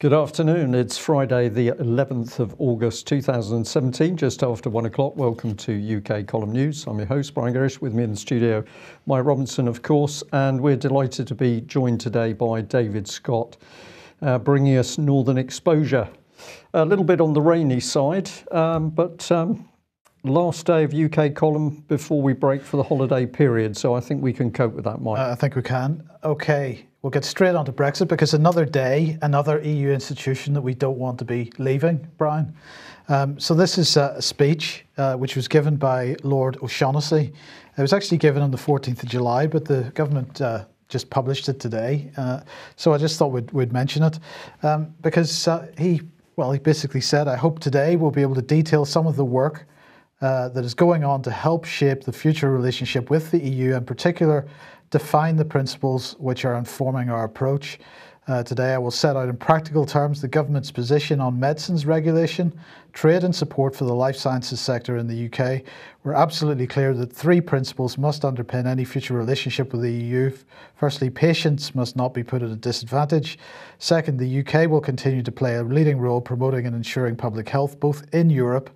Good afternoon. It's Friday, the 11th of August 2017, just after 1 o'clock. Welcome to UK Column News. I'm your host, Brian Gerrish. With me in the studio, Mike Robinson, of course, and we're delighted to be joined today by David Scott, bringing us Northern Exposure. A little bit on the rainy side, but last day of UK Column before we break for the holiday period, so I think we can cope with that, Mike. I think we can. Okay. We'll get straight on to Brexit because another day, another EU institution that we don't want to be leaving, Brian. So this is a speech which was given by Lord O'Shaughnessy. It was actually given on the 14th of July, but the government just published it today. So I just thought we'd mention it because he basically said, I hope today we'll be able to detail some of the work that is going on to help shape the future relationship with the EU, in particular define the principles which are informing our approach. Today I will set out in practical terms the government's position on medicines regulation, trade and support for the life sciences sector in the UK. We're absolutely clear that three principles must underpin any future relationship with the EU. Firstly, patients must not be put at a disadvantage. Second, the UK will continue to play a leading role promoting and ensuring public health both in Europe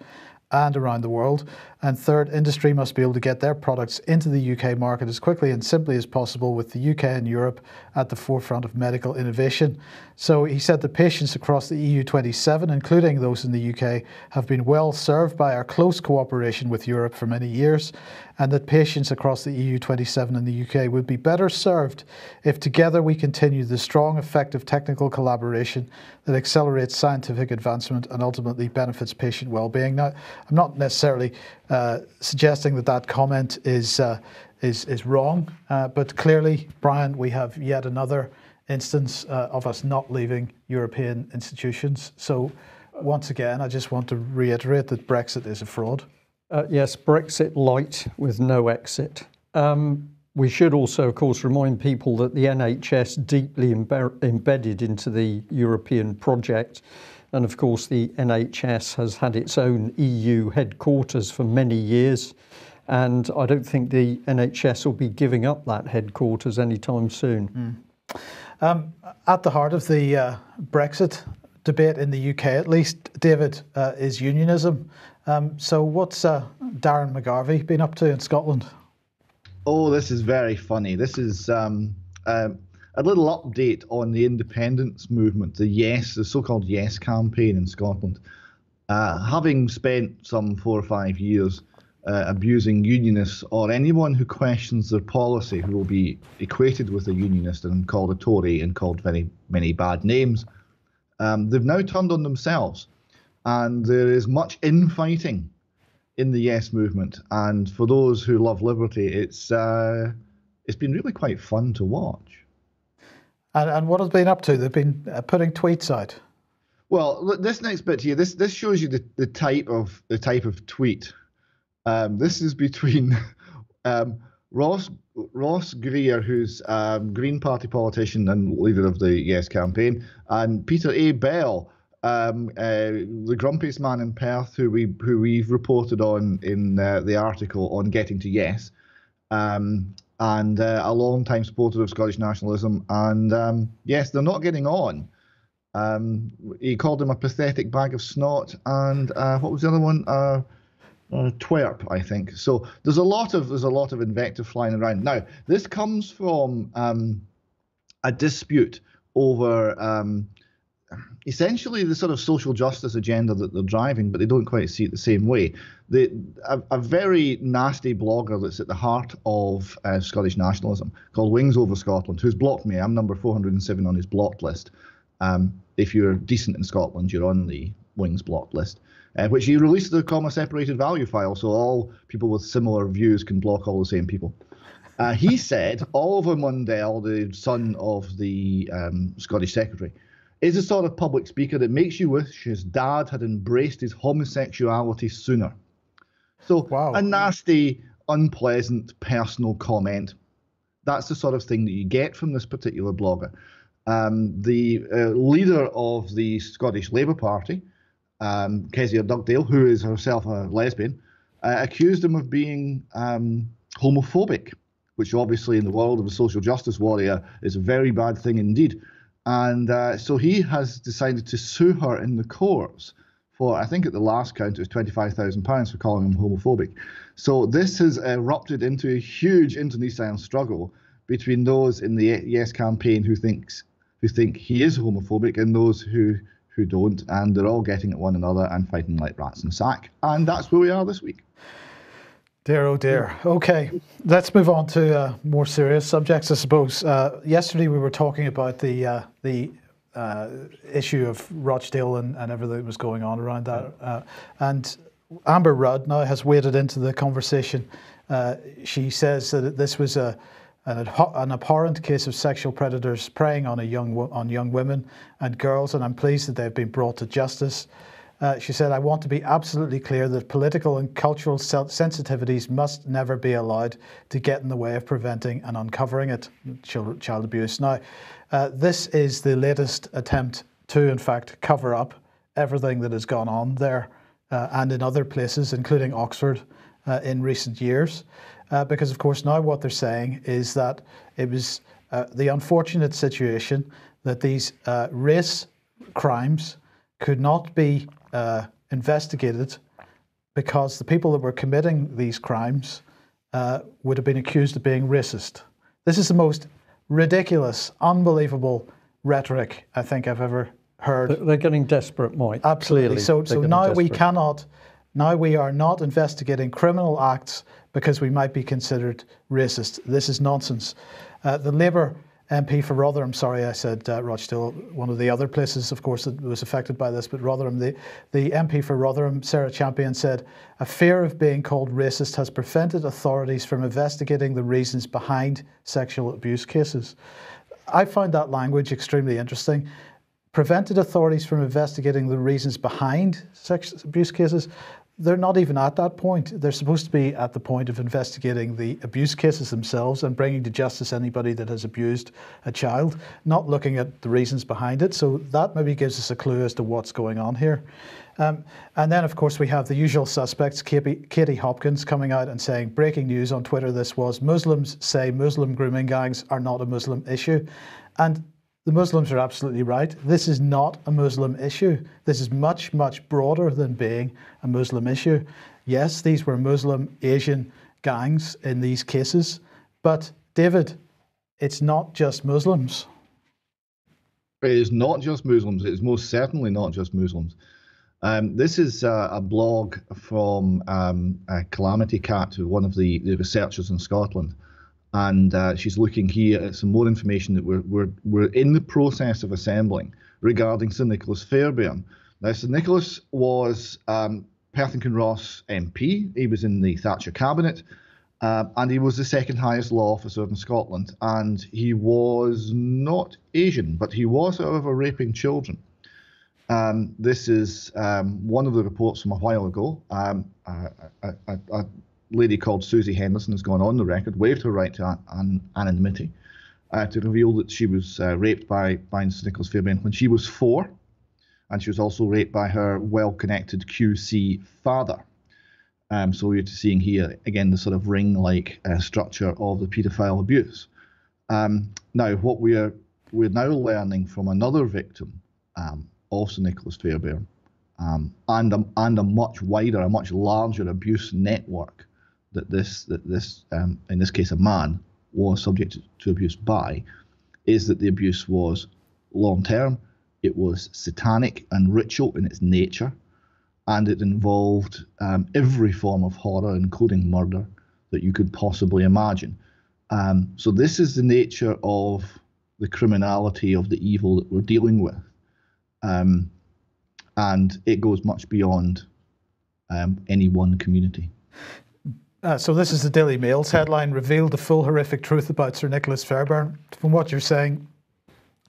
and around the world. And third, industry must be able to get their products into the UK market as quickly and simply as possible, with the UK and Europe at the forefront of medical innovation. So he said that patients across the EU 27, including those in the UK, have been well served by our close cooperation with Europe for many years, and that patients across the EU 27 and the UK would be better served if together we continue the strong, effective technical collaboration that accelerates scientific advancement and ultimately benefits patient well-being. Now, I'm not necessarily suggesting that comment is wrong, but clearly, Brian, we have yet another instance of us not leaving European institutions. So once again, I just want to reiterate that Brexit is a fraud. Yes, Brexit light with no exit. We should also, of course, remind people that the NHS deeply embedded into the European project. And of course, the NHS has had its own EU headquarters for many years. And I don't think the NHS will be giving up that headquarters anytime soon. At the heart of the Brexit debate in the UK, at least, David, is unionism. So what's Darren McGarvey been up to in Scotland? Oh, this is very funny. This is a little update on the independence movement, the so-called Yes campaign in Scotland. Having spent some 4 or 5 years abusing unionists or anyone who questions their policy, who will be equated with a unionist and called a Tory and called very many bad names, they've now turned on themselves. And there is much infighting in the Yes movement. And for those who love liberty, it's been really quite fun to watch. And what have they been up to? They've been putting tweets out. Well, this next bit here, this shows you the type of tweet. This is between Ross Greer, who's a Green Party politician and leader of the Yes campaign, and Peter A. Bell, the grumpiest man in Perth, who we've reported on in the article on Getting to Yes. And a long-time supporter of Scottish nationalism. And yes, they're not getting on. He called him a pathetic bag of snot, and what was the other one? Twerp, I think. So there's a lot of invective flying around. Now, this comes from a dispute over essentially the sort of social justice agenda that they're driving, but they don't quite see it the same way. A very nasty blogger that's at the heart of Scottish nationalism, called Wings Over Scotland, who's blocked me. I'm number 407 on his blocked list. If you're decent in Scotland, you're on the Wings blocked list, which he released the comma-separated value file, so all people with similar views can block all the same people. He said Oliver Mundell, the son of the Scottish Secretary, is a sort of public speaker that makes you wish his dad had embraced his homosexuality sooner. So wow. A nasty, unpleasant, personal comment. That's the sort of thing that you get from this particular blogger. The leader of the Scottish Labour Party, Kezia Dugdale, who is herself a lesbian, accused him of being homophobic, which obviously in the world of a social justice warrior is a very bad thing indeed. And so he has decided to sue her in the courts for, I think at the last count, it was £25,000 for calling him homophobic. So this has erupted into a huge internecine struggle between those in the Yes campaign who think he is homophobic and those who don't, and they're all getting at one another and fighting like rats in a sack. And that's where we are this week. Dear, oh dear. Okay, let's move on to more serious subjects, I suppose. Yesterday we were talking about the issue of Rochdale and everything that was going on around that. And Amber Rudd now has waded into the conversation. She says that this was an abhorrent case of sexual predators preying on young women and girls, and I'm pleased that they've been brought to justice. She said, I want to be absolutely clear that political and cultural sensitivities must never be allowed to get in the way of preventing and uncovering it, child abuse. Now, this is the latest attempt to, in fact, cover up everything that has gone on there and in other places, including Oxford, in recent years. Because, of course, now what they're saying is that it was the unfortunate situation that these race crimes could not be investigated because the people that were committing these crimes would have been accused of being racist. This is the most ridiculous, unbelievable rhetoric I think I've ever heard. They're getting desperate, Mike. Absolutely. Clearly, So now we are not investigating criminal acts because we might be considered racist. This is nonsense. The Labour MP for Rotherham, sorry I said Rochdale, one of the other places of course that was affected by this, but Rotherham, the MP for Rotherham, Sarah Champion, said a fear of being called racist has prevented authorities from investigating the reasons behind sexual abuse cases. I find that language extremely interesting. Prevented authorities from investigating the reasons behind sexual abuse cases. They're not even at that point. They're supposed to be at the point of investigating the abuse cases themselves and bringing to justice anybody that has abused a child, not looking at the reasons behind it. So that maybe gives us a clue as to what's going on here. And then, of course, we have the usual suspects, Katie Hopkins coming out and saying, breaking news on Twitter, this was, Muslims say Muslim grooming gangs are not a Muslim issue. And the Muslims are absolutely right. This is not a Muslim issue. This is much, much broader than being a Muslim issue. Yes, these were Muslim Asian gangs in these cases, but David, it's not just Muslims. It is not just Muslims. It is most certainly not just Muslims. This is a blog from Calamity Cat, one of the researchers in Scotland. And she's looking here at some more information that we're in the process of assembling regarding Sir Nicholas Fairbairn. Now, Sir Nicholas was Perth and Kinross MP. He was in the Thatcher cabinet, and he was the second highest law officer in Scotland. And he was not Asian, but he was, however, raping children. This is one of the reports from a while ago. A lady called Susie Henderson has gone on the record, waived her right to anonymity, to reveal that she was raped by Sir Nicholas Fairbairn when she was 4, and she was also raped by her well-connected QC father. So you're seeing here again the sort of ring-like structure of the paedophile abuse. Now, what we're now learning from another victim of Sir Nicholas Fairbairn, and a much wider, a much larger abuse network that this in this case a man was subject to abuse by, is that the abuse was long term, it was satanic and ritual in its nature, and it involved every form of horror, including murder, that you could possibly imagine. So this is the nature of the criminality of the evil that we're dealing with, and it goes much beyond any one community. So this is the Daily Mail's headline, revealed the full horrific truth about Sir Nicholas Fairbairn. From what you're saying,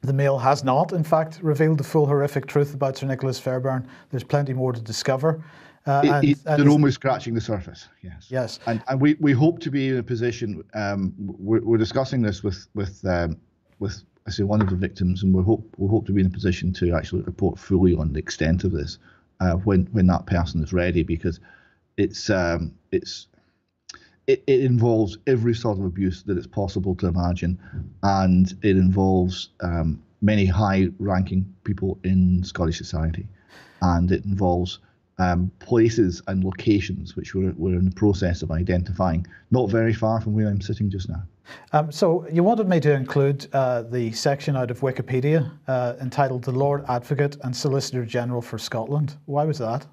the Mail has not, in fact, revealed the full horrific truth about Sir Nicholas Fairbairn. There's plenty more to discover. They're only scratching the surface, yes. Yes. And we hope to be in a position, we're discussing this with I say one of the victims, and we'll hope to be in a position to actually report fully on the extent of this when that person is ready, because it involves every sort of abuse that it's possible to imagine, and it involves many high-ranking people in Scottish society, and it involves places and locations which we're in the process of identifying, not very far from where I'm sitting just now. So you wanted me to include the section out of Wikipedia entitled "The Lord Advocate and Solicitor General for Scotland." Why was that?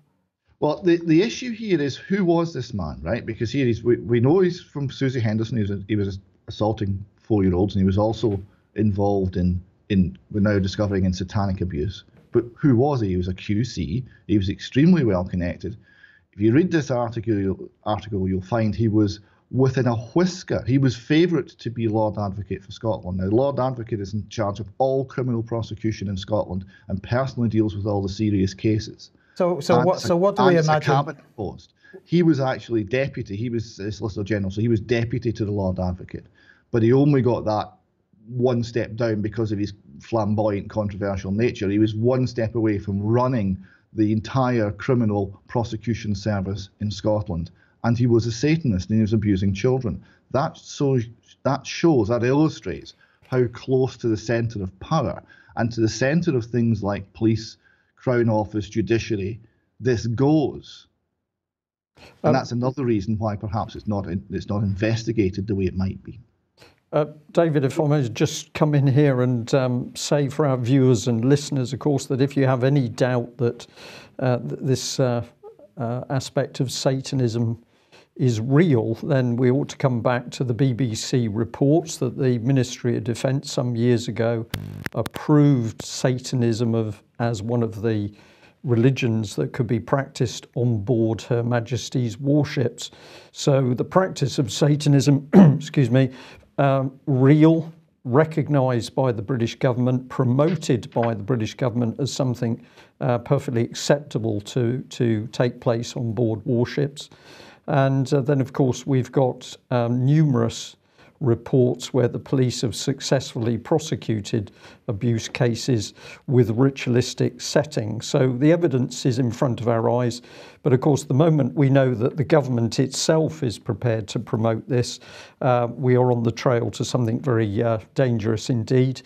Well, the issue here is, who was this man, right? Because here we know he's from Susie Henderson. He was assaulting 4-year-olds, and he was also involved in we're now discovering, in satanic abuse. But who was he? He was a QC. He was extremely well connected. If you read this article, you'll find he was within a whisker. He was favourite to be Lord Advocate for Scotland. Now, the Lord Advocate is in charge of all criminal prosecution in Scotland and personally deals with all the serious cases. So what do we imagine? A cabinet post. He was actually deputy. He was Solicitor General, so he was deputy to the Lord Advocate. But he only got that one step down because of his flamboyant, controversial nature. He was one step away from running the entire criminal prosecution service in Scotland. And he was a Satanist, and he was abusing children. That illustrates how close to the centre of power and to the centre of things like police, Crown Office, judiciary this goes. And that's another reason why perhaps it's not investigated the way it might be. David, if I may just come in here and say for our viewers and listeners, of course, that if you have any doubt that this aspect of Satanism is real, then we ought to come back to the BBC reports that the Ministry of Defence some years ago approved Satanism as one of the religions that could be practiced on board Her Majesty's warships. So the practice of Satanism, excuse me, real, recognised by the British government, promoted by the British government as something perfectly acceptable to take place on board warships. And then, of course, we've got numerous reports where the police have successfully prosecuted abuse cases with ritualistic settings. So the evidence is in front of our eyes. But of course, the moment we know that the government itself is prepared to promote this, we are on the trail to something very dangerous indeed.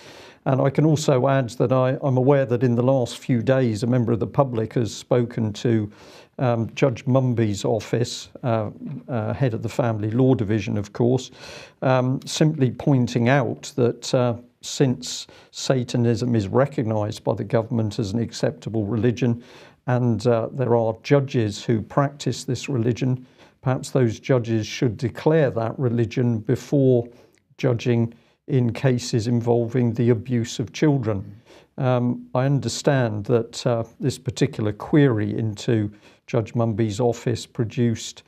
And I can also add that I'm aware that in the last few days, a member of the public has spoken to Judge Mumby's office, head of the Family Law Division, of course, simply pointing out that since Satanism is recognised by the government as an acceptable religion, and there are judges who practice this religion, perhaps those judges should declare that religion before judging in cases involving the abuse of children. I understand that this particular query into Judge Mumby's office produced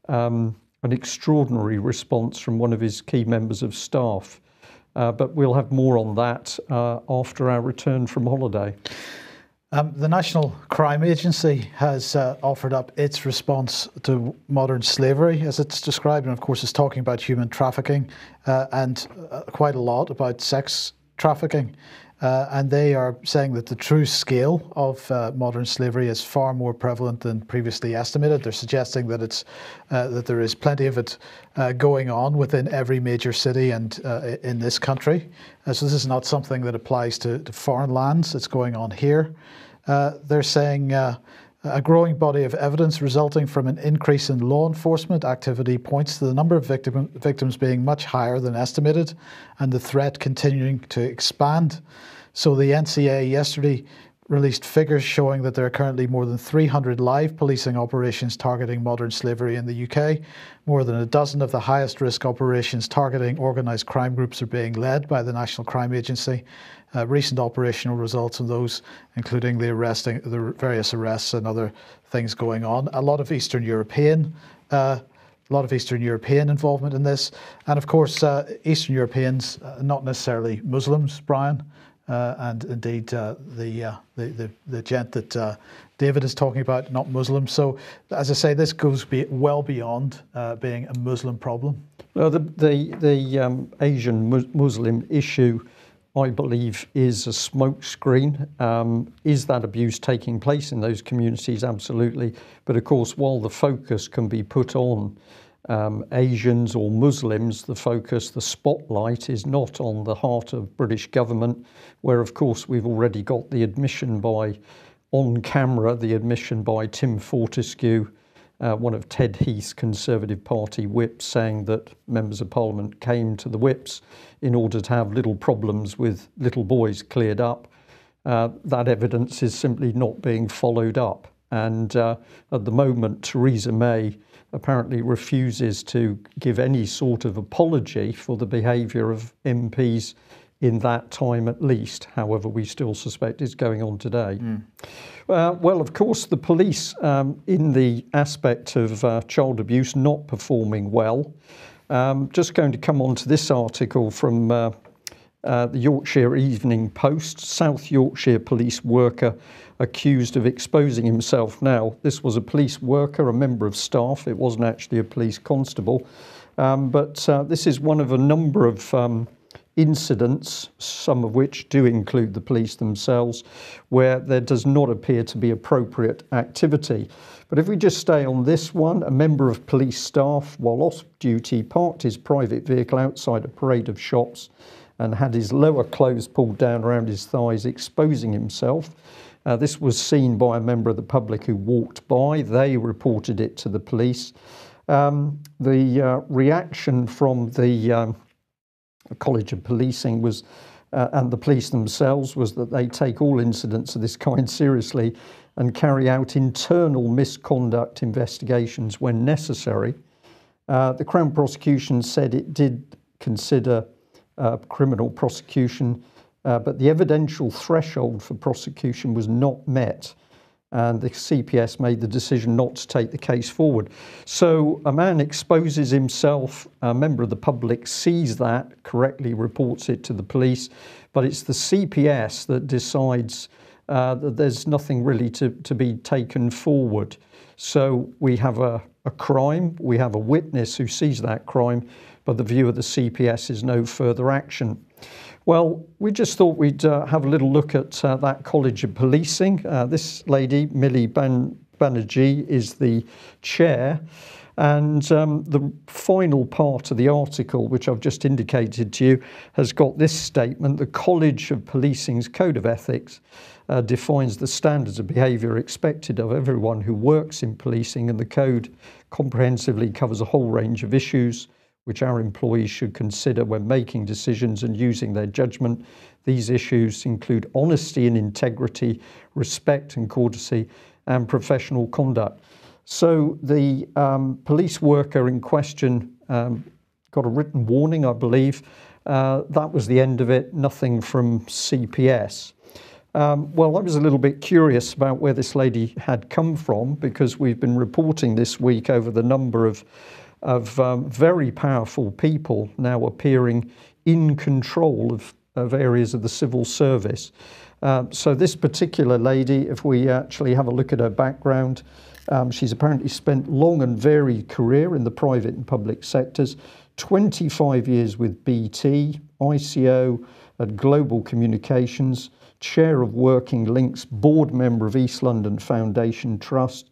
an extraordinary response from one of his key members of staff. But we'll have more on that after our return from holiday. The National Crime Agency has offered up its response to modern slavery, as it's described, and of course it's talking about human trafficking and quite a lot about sex trafficking. And they are saying that the true scale of modern slavery is far more prevalent than previously estimated. They're suggesting that that there is plenty of it going on within every major city and in this country. So this is not something that applies to foreign lands. It's going on here. They're saying a growing body of evidence resulting from an increase in law enforcement activity points to the number of victims being much higher than estimated and the threat continuing to expand. So the NCA yesterday released figures showing that there are currently more than 300 live policing operations targeting modern slavery in the UK. More than a dozen of the highest risk operations targeting organised crime groups are being led by the National Crime Agency. Recent operational results of those, including the various arrests and other things going on. A lot of Eastern European involvement in this, and of course Eastern Europeans, not necessarily Muslims, Brian. And indeed, the gent that David is talking about, not Muslim. So, as I say, this goes well beyond being a Muslim problem. Well, the Asian Muslim issue, I believe, is a smokescreen. Is that abuse taking place in those communities? Absolutely. But of course, while the focus can be put on Asians or Muslims, the focus, the spotlight is not on the heart of British government, where of course we've already got the admission by, on camera, the admission by Tim Fortescue, one of Ted Heath's Conservative Party whips, saying that members of Parliament came to the whips in order to have little problems with little boys cleared up. That evidence is simply not being followed up. And at the moment, Theresa May apparently refuses to give any sort of apology for the behaviour of MPs in that time at least. However, we still suspect it's going on today. Well, of course, the police in the aspect of child abuse not performing well. Just going to come on to this article from the Yorkshire Evening Post. South Yorkshire police worker accused of exposing himself. Now, this was a police worker, a member of staff. It wasn't actually a police constable. But this is one of a number of incidents, some of which do include the police themselves, where there does not appear to be appropriate activity. But if we just stay on this one, a member of police staff, while off duty, parked his private vehicle outside a parade of shops and had his lower clothes pulled down around his thighs, exposing himself. This was seen by a member of the public who walked by. They reported it to the police. The reaction from the College of Policing was, and the police themselves, was that they take all incidents of this kind seriously and carry out internal misconduct investigations when necessary. The Crown prosecution said it did consider criminal prosecution, but the evidential threshold for prosecution was not met, and the CPS made the decision not to take the case forward. So a man exposes himself, a member of the public sees that, correctly reports it to the police, but it's the CPS that decides that there's nothing really to be taken forward. So we have a crime, we have a witness who sees that crime, but the view of the CPS is no further action. Well, we just thought we'd have a little look at that College of Policing. This lady, Millie Banerjee, is the chair. And the final part of the article, which I've just indicated to you, has got this statement: the College of Policing's Code of Ethics defines the standards of behaviour expected of everyone who works in policing, and the code comprehensively covers a whole range of issues which our employees should consider when making decisions and using their judgment. These issues include honesty and integrity, respect and courtesy, and professional conduct. So the police worker in question got a written warning, I believe. That was the end of it, nothing from CPS. Well, I was a little bit curious about where this lady had come from, because we've been reporting this week over the number of very powerful people now appearing in control of areas of the civil service. So this particular lady, if we actually have a look at her background, she's apparently spent long and varied career in the private and public sectors, 25 years with BT, ICO at Global Communications, chair of Working Links, board member of East London Foundation Trust.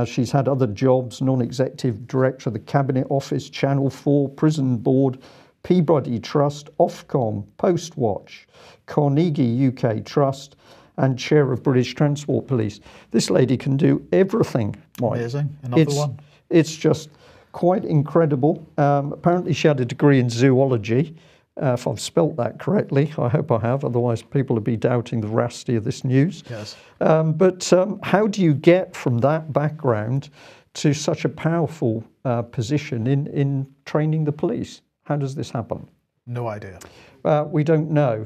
She's had other jobs: non-executive director of the Cabinet Office, Channel 4, Prison Board, Peabody Trust, Ofcom, Postwatch, Carnegie UK Trust, and chair of British Transport Police. This lady can do everything, Mike. Amazing. Another one. It's just quite incredible. Apparently she had a degree in zoology. If I've spelt that correctly, I hope I have, otherwise people will be doubting the veracity of this news. Yes. But how do you get from that background to such a powerful position in training the police? How does this happen? No idea. We don't know.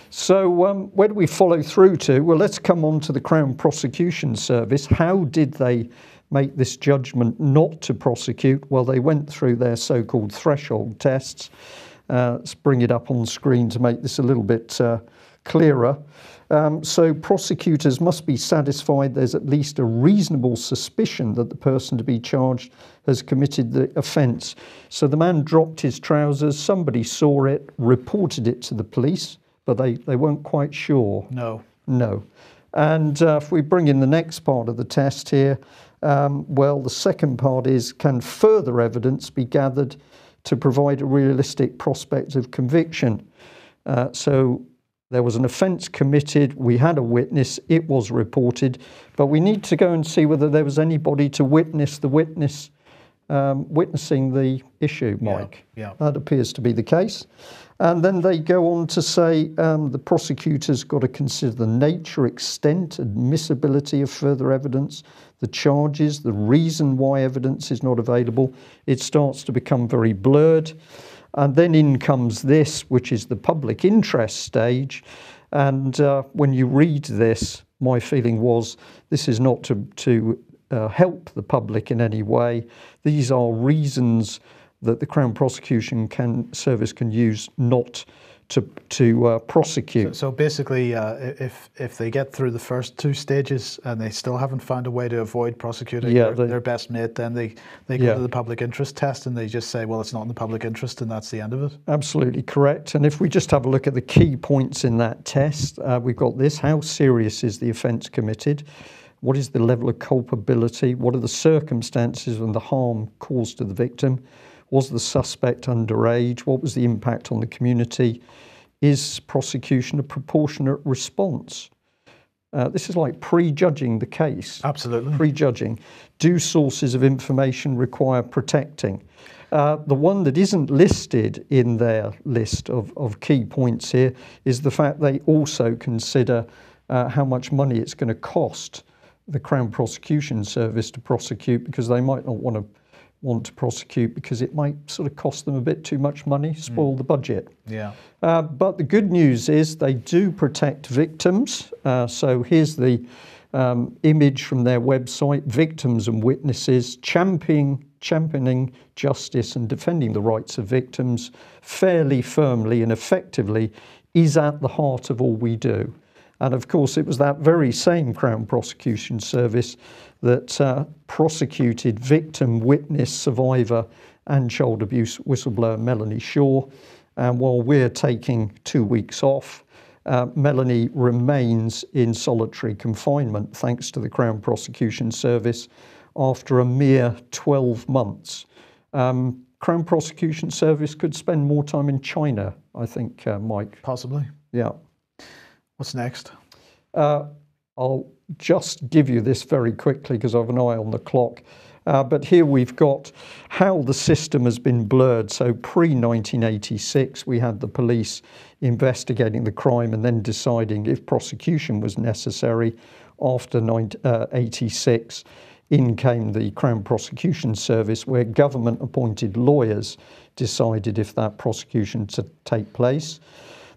So where do we follow through to? Well, let's come on to the Crown Prosecution Service. How did they make this judgment not to prosecute? Well, they went through their so-called threshold tests. Let's bring it up on screen to make this a little bit clearer. So prosecutors must be satisfied there's at least a reasonable suspicion that the person to be charged has committed the offence. So the man dropped his trousers, somebody saw it, reported it to the police, but they weren't quite sure. No. No. And if we bring in the next part of the test here, Well, the second part is, can further evidence be gathered to provide a realistic prospect of conviction? So there was an offence committed, we had a witness, it was reported, but we need to go and see whether there was anybody to witness the witness witnessing the issue, Mike. Yeah. That appears to be the case. And then they go on to say the prosecutor's got to consider the nature, extent, admissibility of further evidence, the charges, the reason why evidence is not available. It starts to become very blurred. And then in comes this, which is the public interest stage. And when you read this, my feeling was this is not to help the public in any way. These are reasons that the Crown Prosecution Service can use not to prosecute. So basically, if they get through the first two stages and they still haven't found a way to avoid prosecuting their best mate, then they go to the public interest test and they just say, well, it's not in the public interest, and that's the end of it. Absolutely correct. And if we just have a look at the key points in that test, we've got this: how serious is the offence committed? What is the level of culpability? What are the circumstances and the harm caused to the victim? Was the suspect underage? What was the impact on the community? Is prosecution a proportionate response? This is like prejudging the case. Absolutely. Prejudging. Do sources of information require protecting? The one that isn't listed in their list of key points here is the fact they also consider how much money it's going to cost the Crown Prosecution Service to prosecute, because they might not want to prosecute because it might sort of cost them a bit too much money, spoil the budget. Yeah. But the good news is they do protect victims. So here's the image from their website: victims and witnesses championing justice and defending the rights of victims fairly, firmly and effectively is at the heart of all we do. And of course, it was that very same Crown Prosecution Service that prosecuted victim, witness, survivor and child abuse whistleblower Melanie Shaw. And while we're taking 2 weeks off, Melanie remains in solitary confinement thanks to the Crown Prosecution Service after a mere 12 months. Crown Prosecution Service could spend more time in China, I think, Mike. Possibly. Yeah. What's next? I'll just give you this very quickly because I have an eye on the clock. But here we've got how the system has been blurred. So pre-1986, we had the police investigating the crime and then deciding if prosecution was necessary. After 1986, in came the Crown Prosecution Service, where government-appointed lawyers decided if that prosecution to take place.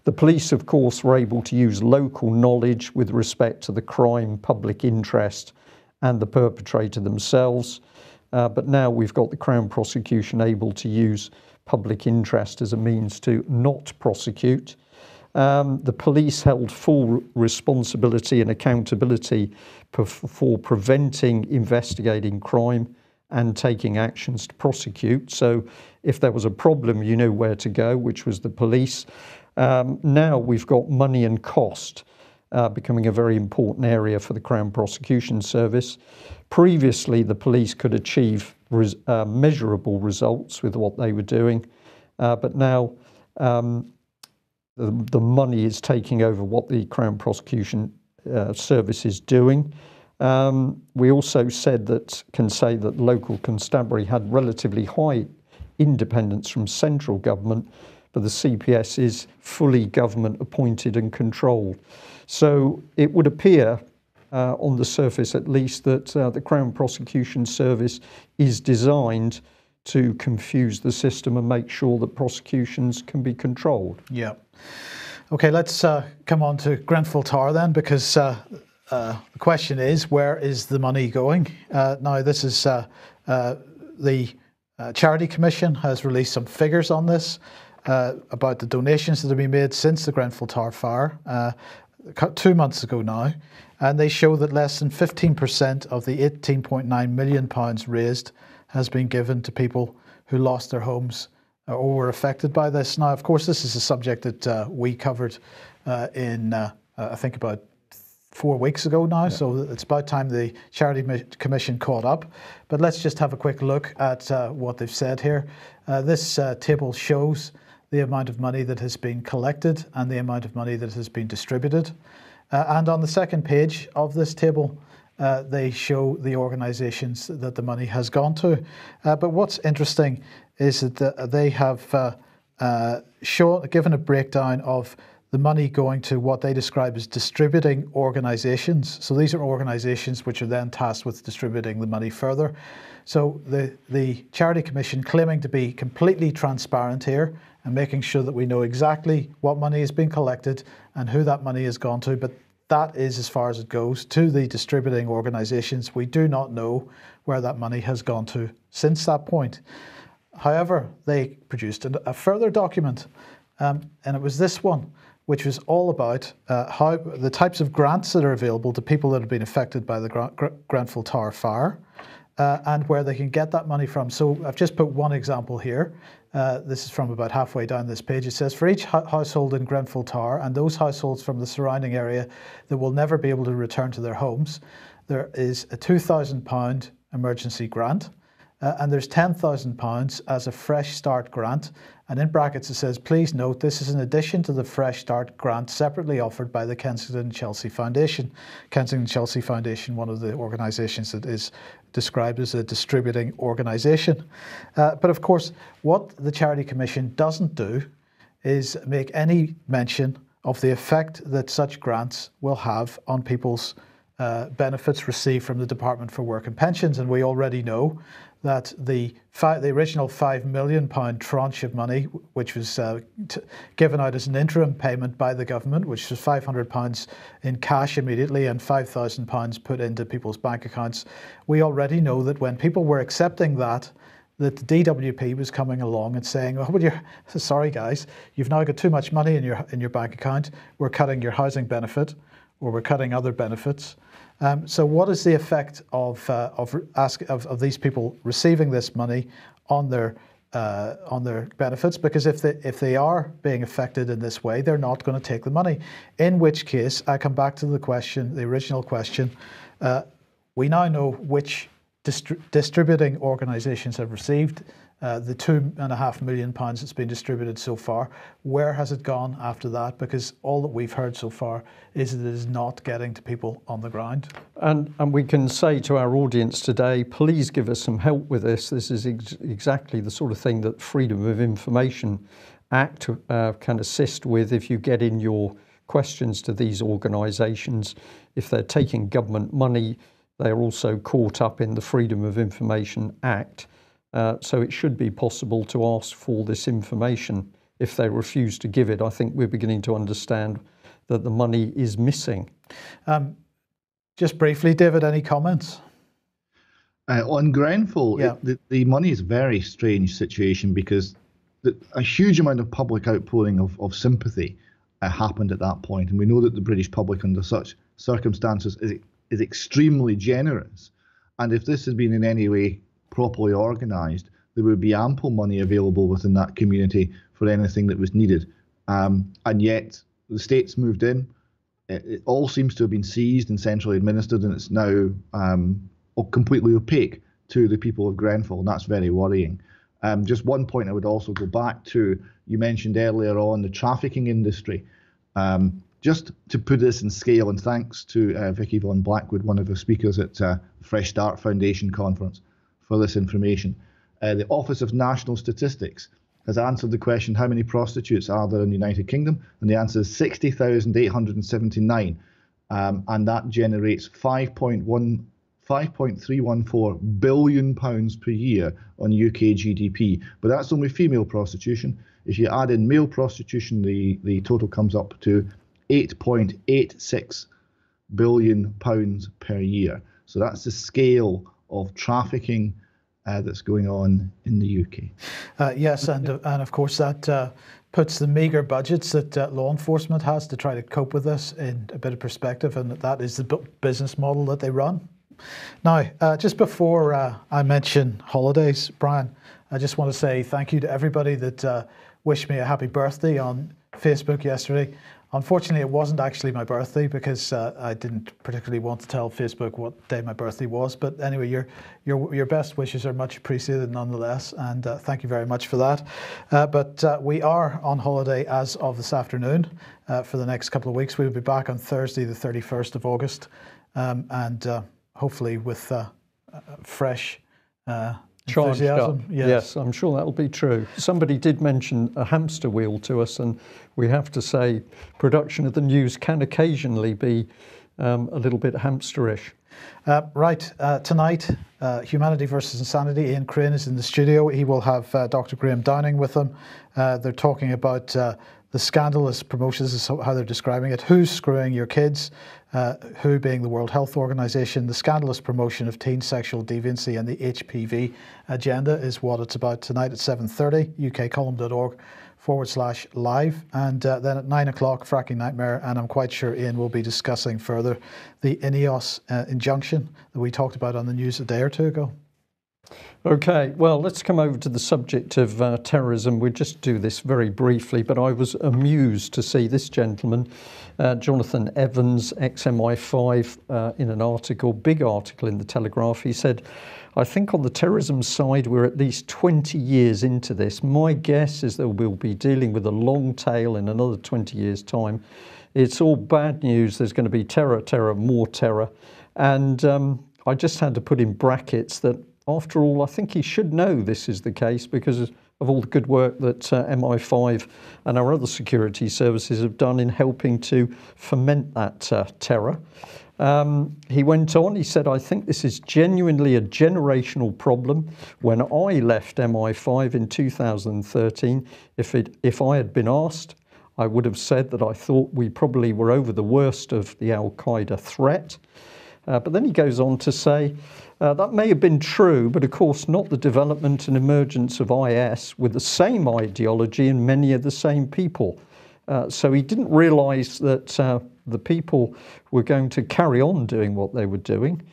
The police, of course, were able to use local knowledge with respect to the crime, public interest, and the perpetrator themselves. But now we've got the Crown Prosecution able to use public interest as a means to not prosecute. The police held full responsibility and accountability for preventing, investigating crime and taking actions to prosecute. So if there was a problem, you knew where to go, which was the police. Now we've got money and cost becoming a very important area for the Crown Prosecution Service. Previously, the police could achieve measurable results with what they were doing, but now the money is taking over what the Crown Prosecution Service is doing. We also can say that local constabulary had relatively high independence from central government, but the CPS is fully government appointed and controlled. So it would appear, on the surface at least, that the Crown Prosecution Service is designed to confuse the system and make sure that prosecutions can be controlled. Yeah. Okay, let's come on to Grenfell Tower then, because the question is, where is the money going? Now, this is the Charity Commission has released some figures on this. About the donations that have been made since the Grenfell Tower fire 2 months ago now, and they show that less than 15% of the £18.9 million raised has been given to people who lost their homes or were affected by this. Now, of course, this is a subject that we covered in, I think, about 4 weeks ago now, so it's about time the Charity Commission caught up. But let's just have a quick look at what they've said here. This table shows the amount of money that has been collected and the amount of money that has been distributed. And on the second page of this table, they show the organisations that the money has gone to. But what's interesting is that they have given a breakdown of the money going to what they describe as distributing organisations. So these are organisations which are then tasked with distributing the money further. So the Charity Commission claiming to be completely transparent here and making sure that we know exactly what money has been collected and who that money has gone to, but that is as far as it goes to the distributing organisations. We do not know where that money has gone to since that point. However, they produced a further document, and it was this one, which was all about how the types of grants that are available to people that have been affected by the Grenfell Tower fire, and where they can get that money from. So I've just put one example here. This is from about halfway down this page. It says, for each household in Grenfell Tower and those households from the surrounding area that will never be able to return to their homes, there is a £2,000 emergency grant. And there's £10,000 as a Fresh Start grant. And in brackets it says, please note this is in addition to the Fresh Start grant separately offered by the Kensington Chelsea Foundation. Kensington Chelsea Foundation, one of the organisations that is described as a distributing organisation. But of course, what the Charity Commission doesn't do is make any mention of the effect that such grants will have on people's benefits received from the Department for Work and Pensions. And we already know that the original £5 million tranche of money, which was given out as an interim payment by the government, which was £500 in cash immediately and £5,000 put into people's bank accounts, we already know that when people were accepting that the DWP was coming along and saying, "Oh, well, sorry guys, you've now got too much money in your bank account. We're cutting your housing benefit, or we're cutting other benefits." So what is the effect of these people receiving this money on their benefits? Because if they are being affected in this way, they're not going to take the money. In which case, I come back to the original question. We now know which distributing organisations have received the £2.5 million that's been distributed so far. Where has it gone after that? Because all that we've heard so far is that it is not getting to people on the ground. And we can say to our audience today, please give us some help with this. This is exactly the sort of thing that Freedom of Information Act can assist with. If you get in your questions to these organisations, if they're taking government money, they're also caught up in the Freedom of Information Act. So it should be possible to ask for this information. If they refuse to give it, I think we're beginning to understand that the money is missing. Just briefly, David, any comments? On Grenfell, yeah. the money is a very strange situation because a huge amount of public outpouring of sympathy happened at that point. And we know that the British public under such circumstances is extremely generous. And if this had been in any way properly organised, there would be ample money available within that community for anything that was needed. And yet the states moved in. It all seems to have been seized and centrally administered, and it's now completely opaque to the people of Grenfell, and that's very worrying. Just one point I would also go back to, you mentioned earlier on the trafficking industry. Just to put this in scale, and thanks to Vicky Vaughan Blackwood, one of the speakers at Fresh Start Foundation conference, for this information. The Office of National Statistics has answered the question, how many prostitutes are there in the United Kingdom? And the answer is 60,879. And that generates £5.314 billion per year on UK GDP. But that's only female prostitution. If you add in male prostitution, the total comes up to £8.86 billion per year. So that's the scale of trafficking that's going on in the UK. Yes, and of course that puts the meagre budgets that law enforcement has to try to cope with this in a bit of perspective, and that is the business model that they run. Now, just before I mention holidays, Brian, I just want to say thank you to everybody that wished me a happy birthday on Facebook yesterday. Unfortunately, it wasn't actually my birthday because I didn't particularly want to tell Facebook what day my birthday was. But anyway, your best wishes are much appreciated nonetheless, and thank you very much for that. But we are on holiday as of this afternoon for the next couple of weeks. We'll be back on Thursday, the 31st of August, and hopefully with fresh enthusiasm. Yes, I'm sure that'll be true. Somebody did mention a hamster wheel to us, and we have to say production of the news can occasionally be a little bit hamsterish. Tonight, Humanity versus Insanity. Ian Crane is in the studio. He will have Dr. Graham Downing with him. They're talking about the scandalous promotions, is how they're describing it. Who's screwing your kids? WHO being the World Health Organization. The scandalous promotion of teen sexual deviancy and the HPV agenda is what it's about tonight at 7:30, ukcolumn.org/live. And then at 9 o'clock, Fracking Nightmare. And I'm quite sure Ian will be discussing further the INEOS injunction that we talked about on the news a day or two ago. Okay, well, let's come over to the subject of terrorism. We'll just do this very briefly, but I was amused to see this gentleman, Jonathan Evans, ex-MI5, in an article, big article in the Telegraph. He said, I think on the terrorism side, we're at least 20 years into this. My guess is that we'll be dealing with a long tail in another 20 years' time. It's all bad news. There's going to be terror, terror, more terror. And I just had to put in brackets that, after all, I think he should know this is the case because of all the good work that MI5 and our other security services have done in helping to foment that terror. He went on, he said, I think this is genuinely a generational problem. When I left MI5 in 2013, if I had been asked, I would have said that I thought we probably were over the worst of the Al-Qaeda threat. But then he goes on to say, that may have been true, but of course not the development and emergence of IS with the same ideology and many of the same people. So he didn't realise that the people were going to carry on doing what they were doing.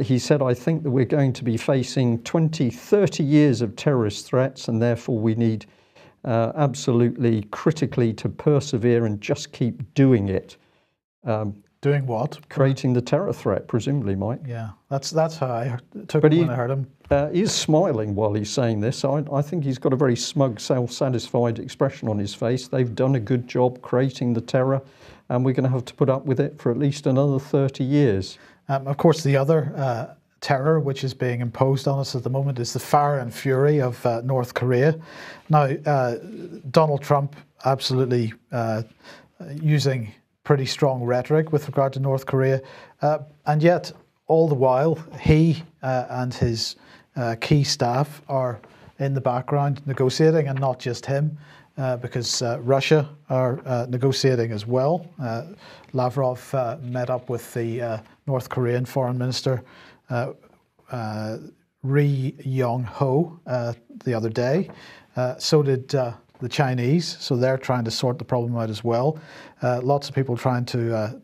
He said, I think that we're going to be facing 20, 30 years of terrorist threats, and therefore we need absolutely critically to persevere and just keep doing it. Doing what? Creating the terror threat, presumably, Mike. Yeah, that's how I took it when I heard him. He's smiling while he's saying this. I think he's got a very smug, self-satisfied expression on his face. They've done a good job creating the terror, and we're going to have to put up with it for at least another 30 years. Of course, the other terror which is being imposed on us at the moment is the fire and fury of North Korea. Now, Donald Trump absolutely using pretty strong rhetoric with regard to North Korea, and yet all the while he and his key staff are in the background negotiating, and not just him, because Russia are negotiating as well. Lavrov met up with the North Korean Foreign Minister Ri Yong-ho the other day. So did the Chinese, so they're trying to sort the problem out as well. Lots of people trying to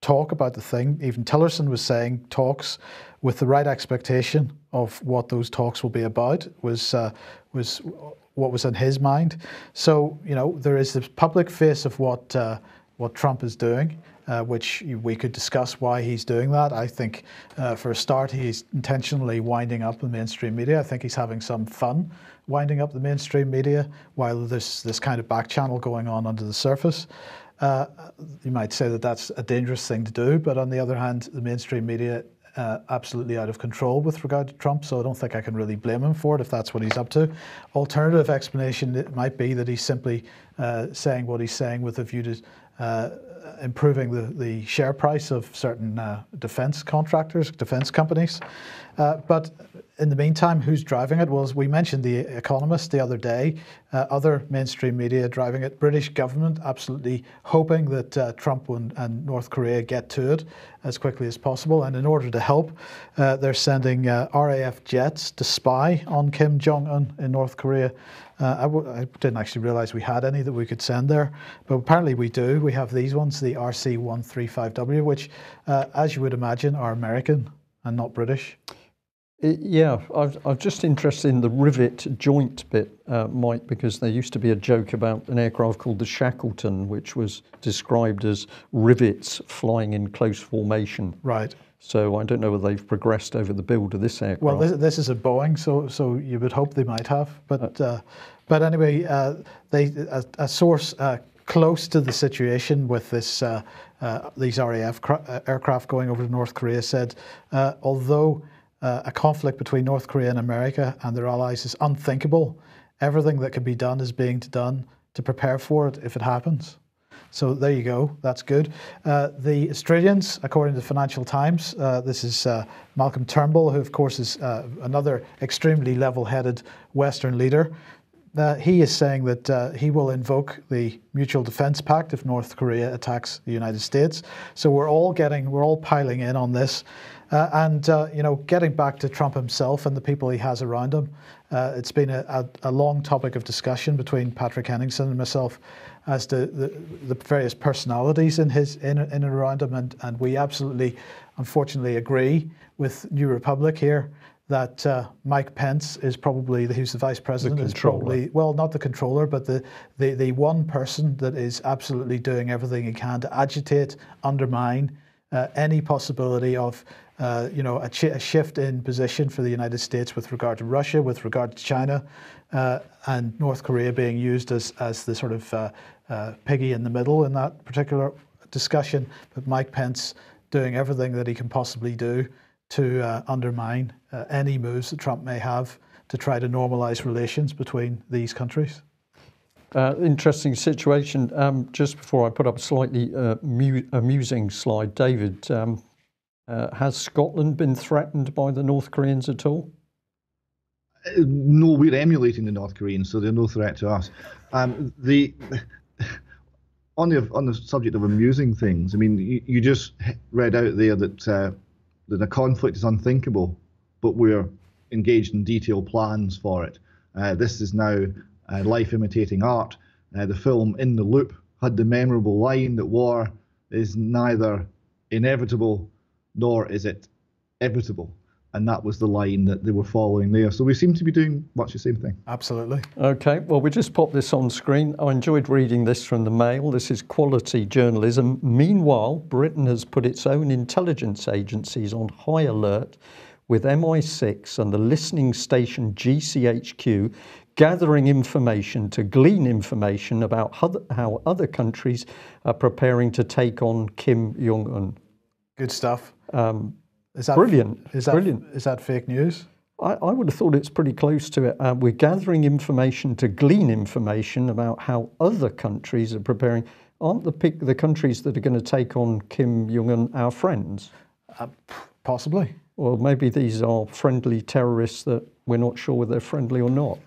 talk about the thing. Even Tillerson was saying talks with the right expectation of what those talks will be about was what was in his mind. So, you know, there is the public face of what Trump is doing, which we could discuss why he's doing that. I think, for a start, he's intentionally winding up the mainstream media. I think he's having some fun winding up the mainstream media while there's this kind of back channel going on under the surface. You might say that that's a dangerous thing to do, but on the other hand, the mainstream media absolutely out of control with regard to Trump, so I don't think I can really blame him for it if that's what he's up to. Alternative explanation, it might be that he's simply saying what he's saying with a view to improving the share price of certain defence contractors, defence companies. But in the meantime, who's driving it? Well, as we mentioned The Economist the other day, other mainstream media driving it, British government absolutely hoping that Trump and North Korea get to it as quickly as possible. And in order to help, they're sending RAF jets to spy on Kim Jong-un in North Korea. I didn't actually realise we had any that we could send there, but apparently we do. We have these ones, the RC-135W, which, as you would imagine, are American and not British. Yeah, I'm just interested in the rivet joint bit, Mike, because there used to be a joke about an aircraft called the Shackleton, which was described as rivets flying in close formation. Right. So I don't know whether they've progressed over the build of this aircraft. Well, this is a Boeing, so you would hope they might have. But anyway, a source close to the situation with these RAF aircraft going over to North Korea said, although a conflict between North Korea and America and their allies is unthinkable, everything that can be done is being done to prepare for it if it happens. So there you go, that's good. The Australians, according to the Financial Times, this is Malcolm Turnbull, who of course is another extremely level-headed Western leader. He is saying that he will invoke the Mutual Defence Pact if North Korea attacks the United States. So we're all piling in on this. Getting back to Trump himself and the people he has around him, it's been a long topic of discussion between Patrick Henningsen and myself as to the various personalities in and around him, and we absolutely, unfortunately, agree with New Republic here that Mike Pence is probably, who's the vice president, is probably, well, not the controller, but the one person that is absolutely doing everything he can to agitate, undermine any possibility of a shift in position for the United States with regard to Russia, with regard to China, and North Korea being used as the sort of piggy in the middle in that particular discussion. But Mike Pence doing everything that he can possibly do to undermine any moves that Trump may have to try to normalize relations between these countries. Interesting situation. Just before I put up a slightly amusing slide, David, has Scotland been threatened by the North Koreans at all? No, we're emulating the North Koreans, so they're no threat to us. On the subject of amusing things, I mean, you just read out there that a conflict is unthinkable, but we're engaged in detailed plans for it. This is now life imitating art. The film In the Loop had the memorable line that war is neither inevitable nor is it evitable. And that was the line that they were following there. So we seem to be doing much the same thing. Absolutely. Okay, well, we just popped this on screen. I enjoyed reading this from the Mail. This is quality journalism. Meanwhile, Britain has put its own intelligence agencies on high alert, with MI6 and the listening station GCHQ gathering information to glean information about how other countries are preparing to take on Kim Jong-un. Good stuff. Brilliant. Is that fake news? I would have thought it's pretty close to it. We're gathering information to glean information about how other countries are preparing. Aren't the countries that are going to take on Kim Jong-un our friends? Possibly. Or maybe these are friendly terrorists that we're not sure whether they're friendly or not.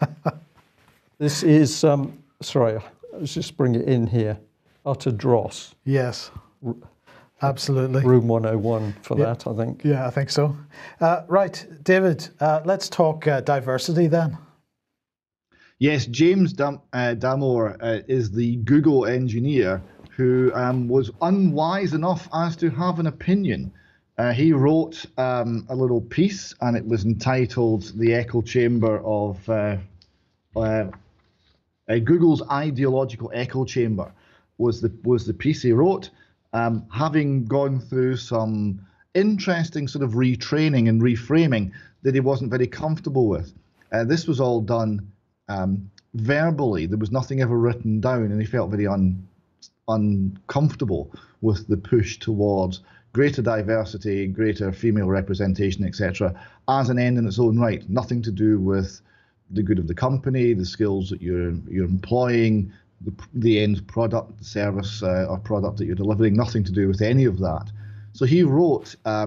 This is, sorry, let's just bring it in here. Utter dross. Yes. Absolutely. Room 101 for that, I think. Yeah, I think so. Right, David, let's talk diversity then. Yes, James Damore is the Google engineer who was unwise enough as to have an opinion. He wrote a little piece, and it was entitled "The Echo Chamber of Google's Ideological Echo Chamber." Was the piece he wrote. Having gone through some interesting sort of retraining and reframing that he wasn't very comfortable with. This was all done verbally. There was nothing ever written down, and he felt very uncomfortable with the push towards greater diversity, greater female representation, etc., as an end in its own right. Nothing to do with the good of the company, the skills that you're employing, the end product, the service or product that you're delivering, nothing to do with any of that. So he wrote a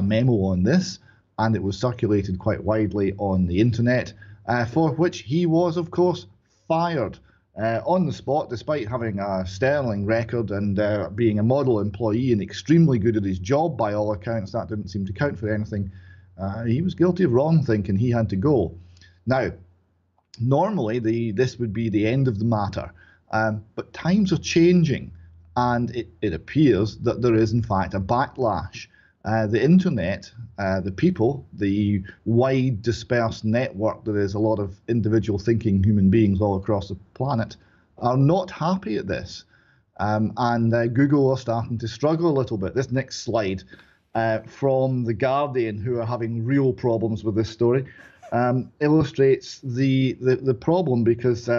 memo on this, and it was circulated quite widely on the internet, for which he was, of course, fired on the spot, despite having a sterling record and being a model employee and extremely good at his job by all accounts. That didn't seem to count for anything. He was guilty of wrong thinking. He had to go. Now, normally, this would be the end of the matter, but times are changing, and it appears that there is, in fact, a backlash. the internet, the people, the wide dispersed network that is a lot of individual thinking human beings all across the planet, are not happy at this. And Google are starting to struggle a little bit. This next slide from The Guardian, who are having real problems with this story, illustrates the problem, because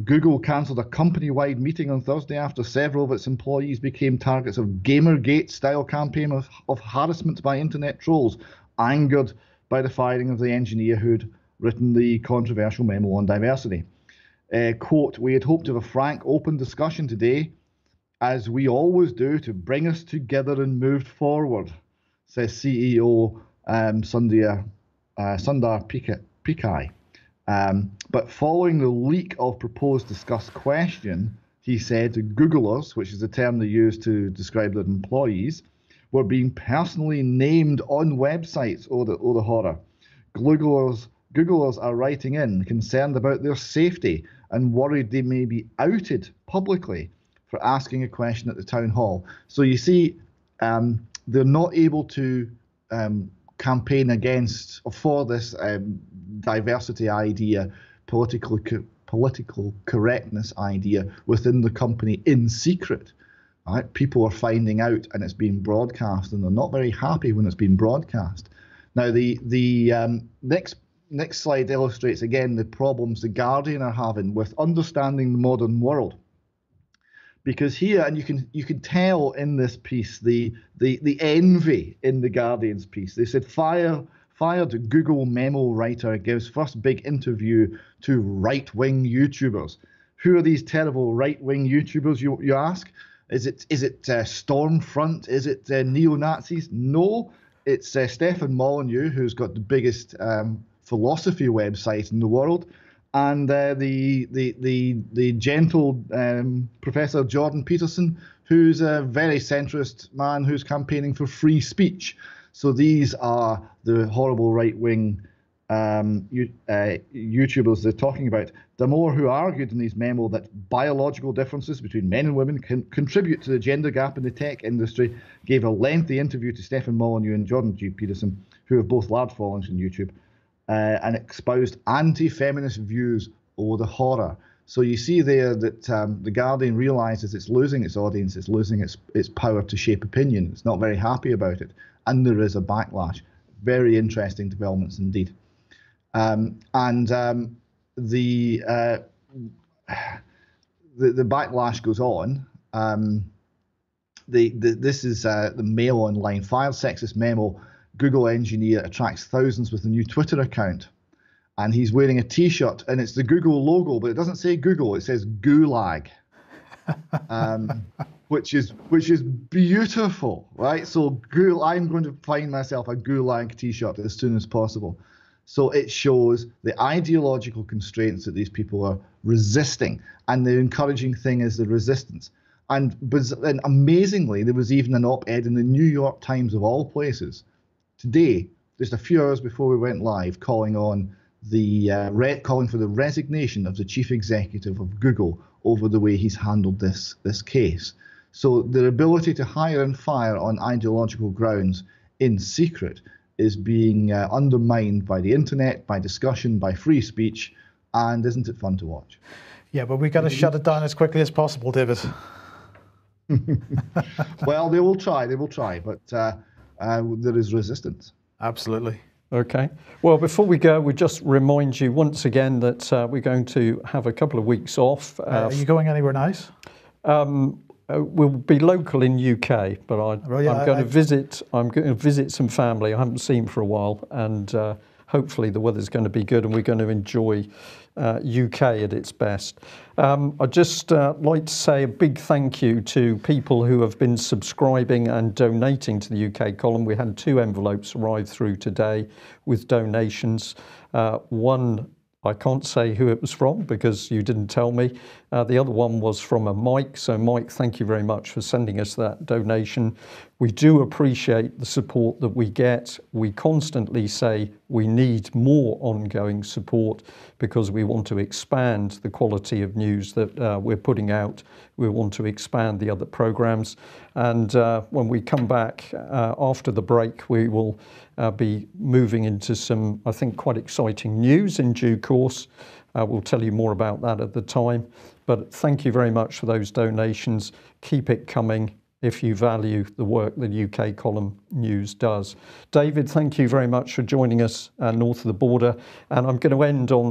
Google cancelled a company-wide meeting on Thursday after several of its employees became targets of Gamergate-style campaign of harassment by internet trolls, angered by the firing of the engineer who'd written the controversial memo on diversity. Quote, "We had hoped to have a frank, open discussion today, as we always do, to bring us together and move forward," says CEO Sundar Pichai. But following the leak of proposed discussed question, he said Googlers, which is the term they use to describe their employees, were being personally named on websites. Oh, the horror. Googlers are writing in, concerned about their safety and worried they may be outed publicly for asking a question at the town hall. So you see, they're not able to campaign against or for this diversity idea, political correctness idea within the company in secret. Right? People are finding out, and it's being broadcast, and they're not very happy when it's being broadcast. Now, the next slide illustrates again the problems the Guardian are having with understanding the modern world. Because here, and you can tell in this piece the envy in the Guardian's piece. They said fired Google memo writer gives first big interview to right-wing YouTubers. Who are these terrible right-wing YouTubers, you ask? Is it Stormfront? Is it neo-Nazis? No, it's Stefan Molyneux, who's got the biggest philosophy website in the world, and the gentle Professor Jordan Peterson, who's a very centrist man who's campaigning for free speech. So these are the horrible right-wing YouTubers they're talking about. Damore, who argued in his memo that biological differences between men and women can contribute to the gender gap in the tech industry, gave a lengthy interview to Stefan Molyneux and Jordan G. Peterson, who have both large followings on YouTube, and espoused anti-feminist views. Oh, the horror. So you see there that the Guardian realizes it's losing its audience, it's losing its power to shape opinion. It's not very happy about it, and there is a backlash. Very interesting developments indeed. The backlash goes on. This is the Mail Online. Fired sexist memo. Google engineer attracts thousands with a new Twitter account, and he's wearing a T-shirt, and it's the Google logo, but it doesn't say Google. It says Gulag, which is beautiful, right? So I'm going to find myself a Gulag T-shirt as soon as possible. So it shows the ideological constraints that these people are resisting, and the encouraging thing is the resistance. And amazingly, there was even an op-ed in the New York Times, of all places, today, just a few hours before we went live, calling for the resignation of the chief executive of Google over the way he's handled this case. So their ability to hire and fire on ideological grounds in secret is being undermined by the internet, by discussion, by free speech, and isn't it fun to watch? Yeah, but we've got to shut it down as quickly as possible, David. Well, they will try, but there is resistance. Absolutely. Okay. Well, before we go, we just remind you once again that we're going to have a couple of weeks off. Are you going anywhere nice? We'll be local in UK, but I'm going to visit some family I haven't seen for a while, and hopefully the weather's going to be good and we're going to enjoy UK at its best. I'd just like to say a big thank you to people who have been subscribing and donating to the UK column. We had 2 envelopes arrive through today with donations. One, I can't say who it was from because you didn't tell me. The other one was from a Mike. So Mike, thank you very much for sending us that donation. We do appreciate the support that we get. We constantly say we need more ongoing support because we want to expand the quality of news that we're putting out. We want to expand the other programs. And when we come back after the break, we will be moving into some, I think, quite exciting news in due course. We'll tell you more about that at the time. But thank you very much for those donations. Keep it coming if you value the work the UK Column News does. David, thank you very much for joining us north of the border. And I'm going to end on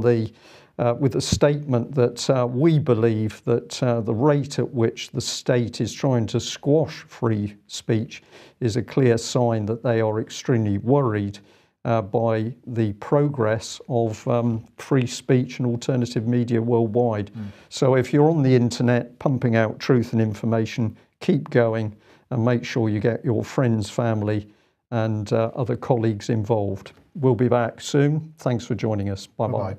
with a statement that we believe that the rate at which the state is trying to squash free speech is a clear sign that they are extremely worried by the progress of free speech and alternative media worldwide. So if you're on the internet pumping out truth and information, keep going and make sure you get your friends, family and other colleagues involved. We'll be back soon. Thanks for joining us. Bye-bye.